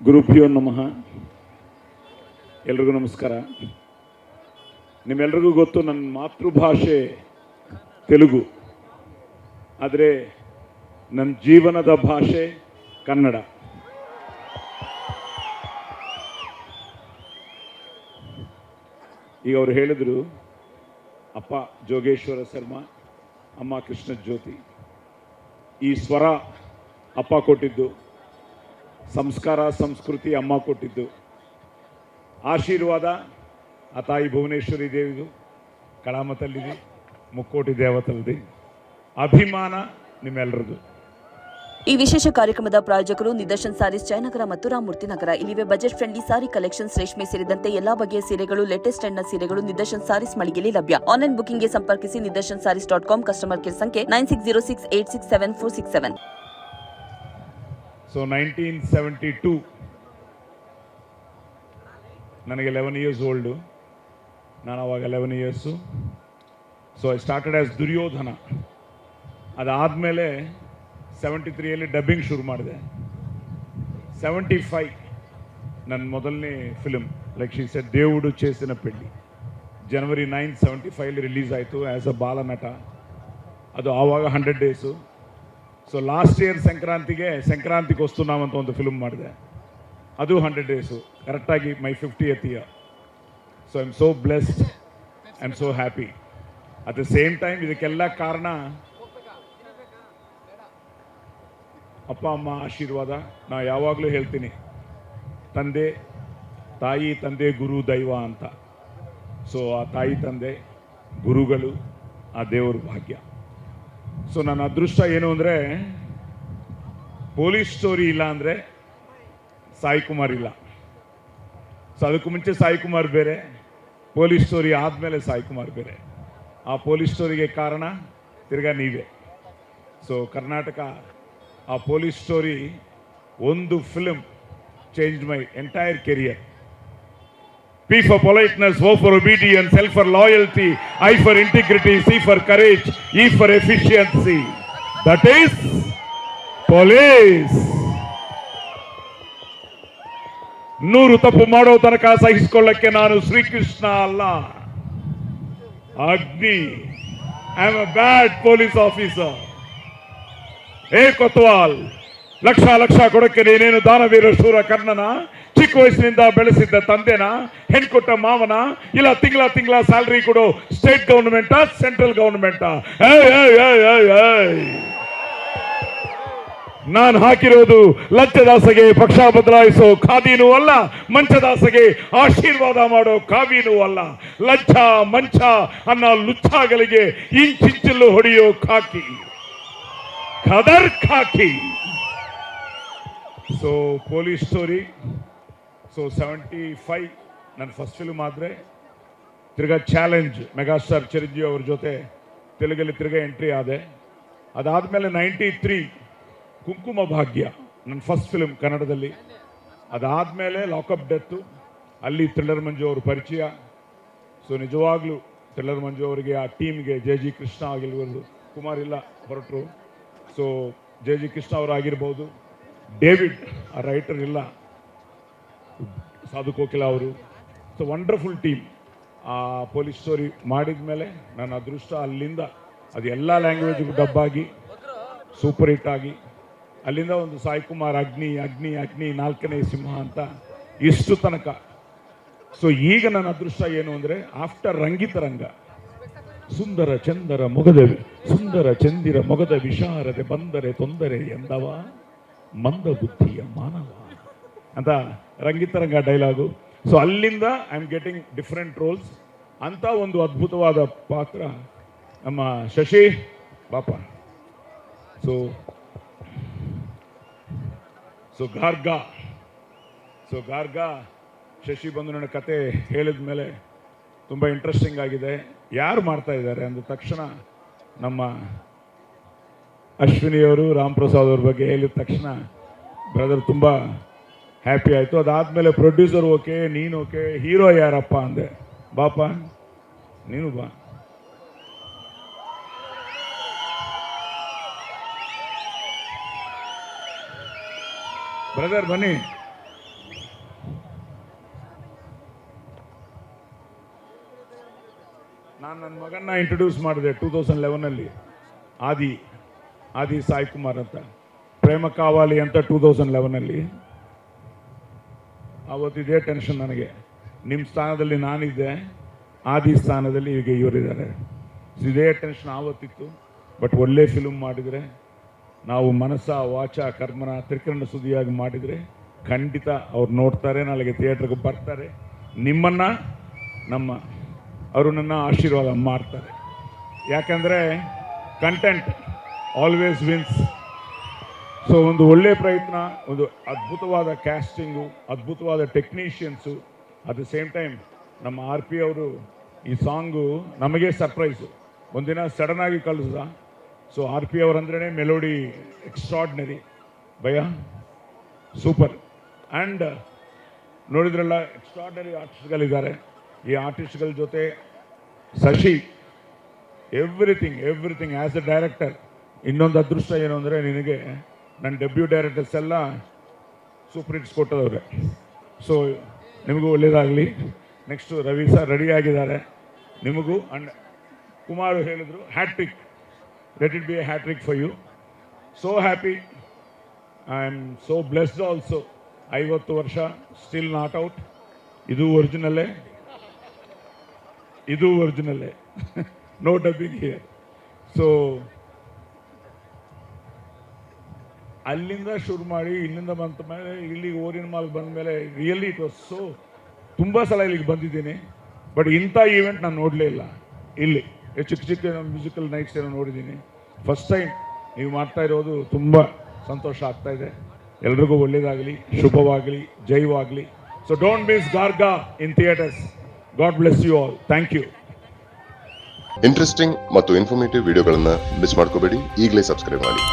ಗುರುಭ್ಯೋ ನಮಃ. ಎಲ್ರಿಗೂ ನಮಸ್ಕಾರ. ನಿಮ್ಮೆಲ್ರಿಗೂ ಗೊತ್ತು ನನ್ನ ಮಾತೃಭಾಷೆ ತೆಲುಗು, ಆದರೆ ನನ್ನ ಜೀವನದ ಭಾಷೆ ಕನ್ನಡ. ಈಗ ಅವರು ಹೇಳಿದರು, ಅಪ್ಪ ಜೋಗೇಶ್ವರ ಶರ್ಮಾ, ಅಮ್ಮ ಕೃಷ್ಣ ಜ್ಯೋತಿ. ಈ ಸ್ವರ ಅಪ್ಪ ಕೊಟ್ಟಿದ್ದು, ಸಂಸ್ಕಾರ ಸಂಸ್ಕೃತಿ ಅಮ್ಮ ಕೊಟ್ಟಿದ್ದು, ಆಶೀರ್ವಾದ ಆ ತಾಯಿ ಭುವನೇಶ್ವರಿ ದೇವಿದು, ಕಳಾಮತಲ್ಲಿದೆ, ಮುಕ್ಕೋಟಿ ದೇವತಲ್ಲಿದೆ, ಅಭಿಮಾನ ನಿಮ್ಮೆಲ್ಲರದು. ಈ ವಿಶೇಷ ಕಾರ್ಯಕ್ರಮದ ಪ್ರಾಯೋಜಕರು ನಿದರ್ಶನ್ ಸಾರೀಸ್, ಜಯನಗರ ಮತ್ತು ರಾಮಮೂರ್ತಿ ನಗರ. ಇಲ್ಲಿವೆ ಬಜೆಟ್ ಫ್ರೆಂಡ್ಲಿ ಸಾರಿ ಕಲೆಕ್ಷನ್ಸ್, ರೇಷ್ಮೆ ಸೇರಿದಂತೆ ಎಲ್ಲಾ ಬಗೆಯ ಸೀರೆಗಳು, ಲೇಟೆಸ್ಟ್ ಟ್ರೆಂಡ್ನ ಸೀರೆಗಳು ನಿದರ್ಶನ್ ಸಾರೀಸ್ ಮಳಿಗೆಯಲ್ಲಿ ಲಭ್ಯ. ಆನ್ಲೈನ್ ಬುಕಿಂಗ್ಗೆ ಸಂಪರ್ಕಿಸಿ ನಿದರ್ಶನ್ ಸಾರೀಸ್.com. ಕಸ್ಟಮರ್ ಕೇರ್ ಸಂಖ್ಯೆ 9606867467. ಸೊ 1972 ನನಗೆ 11 ಇಯರ್ಸ್ ಓಲ್ಡು. ನಾನು ಅವಾಗ 11 years. So I started as Duryodhana. ಅದಾದಮೇಲೆ 73ಯಲ್ಲಿ ಡಬ್ಬಿಂಗ್ ಶುರು ಮಾಡಿದೆ. 75 ನನ್ನ ಮೊದಲನೇ ಫಿಲ್ಮ್ ಲೈಕ್ ಶಿ ಸೆಡ್ దేవుడు చేసిన పెళ్లి ಜನವರಿ 9, 75 ರಿಲೀಸ್ ಆಯಿತು ಆ್ಯಸ್ ಅ ಬಾಲನಟ. ಅದು ಆವಾಗ 100 ಡೇಸು. ಸೊ ಲಾಸ್ಟ್ ಇಯರ್ ಸಂಕ್ರಾಂತಿಗೆ ವಸ್ತುನಾವಂತ ಒಂದು ಫಿಲ್ಮ್ ಮಾಡಿದೆ, ಅದು 100 ಡೇಸು, ಕರೆಕ್ಟಾಗಿ ಮೈ 50th year. So I am so blessed, I am so happy. At the same time ಇದಕ್ಕೆಲ್ಲ ಕಾರಣ ಅಪ್ಪ ಅಮ್ಮ ಆಶೀರ್ವಾದ. ನಾನು ಯಾವಾಗಲೂ ಹೇಳ್ತೀನಿ, ತಾಯಿ ತಂದೆ ಗುರು ದೈವ ಅಂತ. ಸೊ ಆ ತಾಯಿ ತಂದೆ ಗುರುಗಳು ಆ ದೇವ್ರ ಭಾಗ್ಯ. ಸೊ ನನ್ನ ಅದೃಷ್ಟ ಏನು ಅಂದರೆ, ಪೊಲೀಸ್ ಸ್ಟೋರಿ ಇಲ್ಲ ಅಂದರೆ ಸಾಯಿ ಕುಮಾರ್ ಇಲ್ಲ. ಸೊ ಅದಕ್ಕೂ ಮುಂಚೆ ಸಾಯಿ ಕುಮಾರ್ ಬೇರೆ, ಪೊಲೀಸ್ ಸ್ಟೋರಿ ಆದಮೇಲೆ ಸಾಯಿ ಕುಮಾರ್ ಬೇರೆ. ಆ ಪೊಲೀಸ್ ಸ್ಟೋರಿಗೆ ಕಾರಣ ತಿರ್ಗಾ ನೀವೇ. ಸೊ ಕರ್ನಾಟಕ ಆ ಪೊಲೀಸ್ ಸ್ಟೋರಿ ಒಂದು film change my entire career. P for politeness, O for obedience, L for loyalty, I for integrity, C for courage, E for efficiency. That is police. 100 ತಪ್ಪು ಮಾಡೋ ತನಕ ಸಹಿಸಿಕೊಳ್ಳಕ್ಕೆ ನಾನು ಶ್ರೀಕೃಷ್ಣ ಅಲ್ಲ, Agni. I am a bad police officer. ಕೊತ್ವಾಲ್, ಲಕ್ಷ ಕೊಡಕ್ಕೆ ನೀನೇನು ದಾನವೀರ ಶೂರ ಕರ್ಣನ? ಚಿಕ್ಕ ವಯಸ್ಸಿನಿಂದ ಬೆಳೆಸಿದ್ದ ತಂದೆನ? ಹೆಣ್ಕೊಟ್ಟ ಮಾವನ? ಇಲ್ಲ ತಿಂಗಳ ಸ್ಯಾಲರಿ ಕೊಡೋ ಸ್ಟೇಟ್ ಗವರ್ನಮೆಂಟಾ ಸೆಂಟ್ರಲ್ ಗವರ್ನಮೆಂಟಾ? ನಾನು ಹಾಕಿರೋದು ಲಂಚದಾಸೆಗೆ ಪಕ್ಷ ಬದಲಾಯಿಸೋ ಖಾದಿನೂ ಅಲ್ಲ, ಮಂಚದಾಸೆಗೆ ಆಶೀರ್ವಾದ ಮಾಡೋ ಕಾವಿನೂ ಅಲ್ಲ. ಲಂಚ ಮಂಚ ಅನ್ನೋ ಲುಚ್ಚಾಗಳಿಗೆ ಇಂಚಿಂಚಲ್ಲೂ ಹೊಡೆಯೋ ಖಾಕಿ, ಖದರ್ ಖಾಕಿ. So police story. ಸೊ 75 ನನ್ನ ಫಸ್ಟ್ ಫಿಲ್ಮ್ ಆದರೆ, ತಿರ್ಗಾ ಚಾಲೆಂಜ್ ಮೆಗಾಸ್ಟಾರ್ ಚಿರಂಜೀವಿ ಅವ್ರ ಜೊತೆ ತೆಲುಗಲ್ಲಿ ತಿರ್ಗಾ ಎಂಟ್ರಿ ಆದೆ. ಅದಾದಮೇಲೆ 93 ಕುಂಕುಮ ಭಾಗ್ಯ ನನ್ನ ಫಸ್ಟ್ ಫಿಲ್ಮ್ ಕನ್ನಡದಲ್ಲಿ. ಅದಾದಮೇಲೆ ಲಾಕಪ್ ಡೆತ್ತು, ಅಲ್ಲಿ ಥ್ರಿಲ್ಲರ್ ಮಂಜು ಅವ್ರ ಪರಿಚಯ. ಸೊ ನಿಜವಾಗ್ಲೂ ಥ್ರಿಲ್ಲರ್ ಮಂಜು ಅವರಿಗೆ, ಆ ಟೀಮ್ಗೆ, ಜೆ ಜಿ ಕೃಷ್ಣ ಆಗಿರ್ಬೋದು, ಕುಮಾರ್ ಇಲ್ಲ ಹೊರಟರು. ಸೊ ಜೆ ಜಿ ಕೃಷ್ಣ ಅವರಾಗಿರ್ಬೋದು, ಡೇವಿಡ್ ಆ ರೈಟರ್ ಇಲ್ಲ, ಸಾಧು ಕೋಕಿಲ ಅವರು. So wonderful team. ಆ ಪೊಲೀಸ್ ಸ್ಟೋರಿ ಮಾಡಿದ ಮೇಲೆ ನನ್ನ ಅದೃಷ್ಟ ಅಲ್ಲಿಂದ ಅದು ಎಲ್ಲ ಲ್ಯಾಂಗ್ವೇಜ್ಗೂ ಡಬ್ಬಾಗಿ ಸೂಪರ್ ಹಿಟ್ ಆಗಿ, ಅಲ್ಲಿಂದ ಒಂದು ಸಾಯಿ ಕುಮಾರ್ ಅಗ್ನಿ 4ನೇ ಸಿಂಹ ಅಂತ ಇಷ್ಟು ತನಕ. ಸೊ ಈಗ ನನ್ನ ಅದೃಷ್ಟ ಏನು ಅಂದರೆ, ಆಫ್ಟರ್ ರಂಗಿತರಂಗ, ಸುಂದರ ಚಂದಿರ ಮೊಗದ ವಿಶಾರದೆ ಬಂದರೆ ತೊಂದರೆ ಎಂದವ ಮಂದ ಬುದ್ಧಿಯ ಮಾನವ ಅಂತ ರಂಗಿತರಂಗ ಡೈಲಾಗು. ಸೊ ಅಲ್ಲಿಂದ I am getting different rolls. ಅಂತ ಒಂದು ಅದ್ಭುತವಾದ ಪಾತ್ರ ನಮ್ಮ ಶಶಿ ಪಾಪ. ಸೊ ಗಾರ್ಗ ಶಶಿ ಬಂದು ನನ್ನ ಕತೆ ಹೇಳಿದ ಮೇಲೆ ತುಂಬ ಇಂಟ್ರೆಸ್ಟಿಂಗ್ ಆಗಿದೆ. ಯಾರು ಮಾಡ್ತಾ ಇದ್ದಾರೆ ಅಂದ ತಕ್ಷಣ ನಮ್ಮ ಅಶ್ವಿನಿಯವರು, ರಾಮ್ ಪ್ರಸಾದ್ ಅವ್ರ ಬಗ್ಗೆ ಹೇಳಿದ ತಕ್ಷಣ ಬ್ರದರ್ ತುಂಬ ಹ್ಯಾಪಿ ಆಯಿತು. ಅದಾದಮೇಲೆ ಪ್ರೊಡ್ಯೂಸರ್ ಓಕೆ, ನೀನು ಓಕೆ, ಹೀರೋ ಯಾರಪ್ಪ ಅಂದೆ. ಬಾಪ ನೀನು ಬಾ. ಬ್ರದರ್ ಬನ್ನಿ. ನಾನು ನನ್ನ ಮಗನ್ನ ಇಂಟ್ರೊಡ್ಯೂಸ್ ಮಾಡಿದೆ 2011 ಆದಿ ಸಾಯಿ ಕುಮಾರ್ ಅಂತ, ಪ್ರೇಮ ಕಾವಾಲಿ ಅಂತ 2011. ಅವತ್ತು ಇದೇ ಟೆನ್ಷನ್ ನನಗೆ. ನಿಮ್ಮ ಸ್ಥಾನದಲ್ಲಿ ನಾನಿದ್ದೆ, ಆದಿ ಸ್ಥಾನದಲ್ಲಿ ಈಗ ಇವರಿದ್ದಾರೆ. ಇದೇ ಟೆನ್ಷನ್ ಆವತ್ತಿತ್ತು. ಬಟ್ ಒಳ್ಳೆ ಫಿಲ್ಮ್ ಮಾಡಿದರೆ, ನಾವು ಮನಸ್ಸ ವಾಚ ಕರ್ಮನ ತ್ರಿಕರಣ ಸುದಿಯಾಗಿ ಮಾಡಿದರೆ ಖಂಡಿತ ಅವ್ರು ನೋಡ್ತಾರೆ, ನಾಳೆಗೆ ಥಿಯೇಟ್ರಿಗೆ ಬರ್ತಾರೆ, ನಿಮ್ಮನ್ನು ಅವರು ನನ್ನ ಆಶೀರ್ವಾದ ಮಾಡ್ತಾರೆ. ಯಾಕಂದರೆ ಕಂಟೆಂಟ್ ಆಲ್ವೇಸ್ ವಿನ್ಸ್. ಸೊ ಒಂದು ಒಳ್ಳೆಯ ಪ್ರಯತ್ನ, ಒಂದು ಅದ್ಭುತವಾದ ಕ್ಯಾಸ್ಟಿಂಗು, ಅದ್ಭುತವಾದ technicians. At the same time ನಮ್ಮ RP ಅವರು ಈ ಸಾಂಗು ನಮಗೆ ಸರ್ಪ್ರೈಸು. ಒಂದಿನ ಸಡನ್ನಾಗಿ ಕಳಿಸ್ದ. ಸೊ RP ಅವರಂದ್ರೇ ಮೆಲೋಡಿ ಎಕ್ಸ್ಟ್ರಾರ್ಡಿನರಿ ಭಯ, ಸೂಪರ್. ಆ್ಯಂಡ್ ನೋಡಿದ್ರಲ್ಲ, ಎಕ್ಸ್ಟ್ರಾರ್ಡಿನರಿ ಆರ್ಟಿಸ್ಟ್ಗಳಿದ್ದಾರೆ. ಈ ಆರ್ಟಿಸ್ಟ್ಗಳ ಜೊತೆ Shashi, everything as A director. ಇನ್ನೊಂದು ಅದೃಷ್ಟ ಏನು ಅಂದರೆ, ನಿನಗೆ ನನ್ನ ಡೆಬ್ಯೂ ಡೈರೆಕ್ಟರ್ಸ್ ಎಲ್ಲ ಸೂಪರ್ ಹಿಟ್ಸ್ ಕೊಟ್ಟದವ್ರೆ. ಸೊ ನಿಮಗೂ ಒಳ್ಳೆಯದಾಗಲಿ. ನೆಕ್ಸ್ಟು ರವಿ ಸರ್ ರೆಡಿ ಆಗಿದ್ದಾರೆ, ನಿಮಗೂ. ಆ್ಯಂಡ್ ಕುಮಾರ್ ಹೇಳಿದರು hat-trick, let it be a hat-trick for you. So happy, I am so blessed also. 50 ವರ್ಷ, ಸ್ಟಿಲ್ ನಾಟ್ ಔಟ್. ಇದು ಒರಿಜಿನಲ್ಲೇ ನೋ ಡಬ್ಬಿಂಗ್ ಹಿಯರ್. ಸೊ ಅಲ್ಲಿಂದ ಶುರು ಮಾಡಿ ಇಲ್ಲಿಂದ ಬಂದ ಮೇಲೆ ಇಲ್ಲಿಗೆ ಓರಿನ ಮಾಲ್ ಬಂದ ಮೇಲೆ ರಿಯಲಿ ಇಟ್ ವಾಸ್ ಸೋ. ತುಂಬ ಸಲ ಇಲ್ಲಿಗೆ ಬಂದಿದ್ದೀನಿ, ಬಟ್ ಇಂಥ ಈವೆಂಟ್ ನಾನು ನೋಡಲೇ ಇಲ್ಲ. ಇಲ್ಲಿ ಚಿಕ್ಕ ಮ್ಯೂಸಿಕಲ್ ನೈಟ್ಸ್ ಏನೋ ನೋಡಿದ್ದೀನಿ. ಫಸ್ಟ್ ಟೈಮ್ ನೀವು ಮಾಡ್ತಾ ಇರೋದು ತುಂಬ ಸಂತೋಷ ಆಗ್ತಾ ಇದೆ. ಎಲ್ರಿಗೂ ಒಳ್ಳೆಯದಾಗಲಿ, ಶುಭವಾಗಲಿ, ಜೈವಾಗಲಿ. So don't miss Garga in theatres. God bless you all. Thank you. Interesting ಮತ್ತು ಇನ್ಫಾರ್ಮೇಟಿವ್ ವಿಡಿಯೋಗಳನ್ನು ಮಿಸ್ ಮಾಡ್ಕೋಬೇಡಿ. ಈಗಲೇ ಸಬ್ಸ್ಕ್ರೈಬ್ ಮಾಡಿ.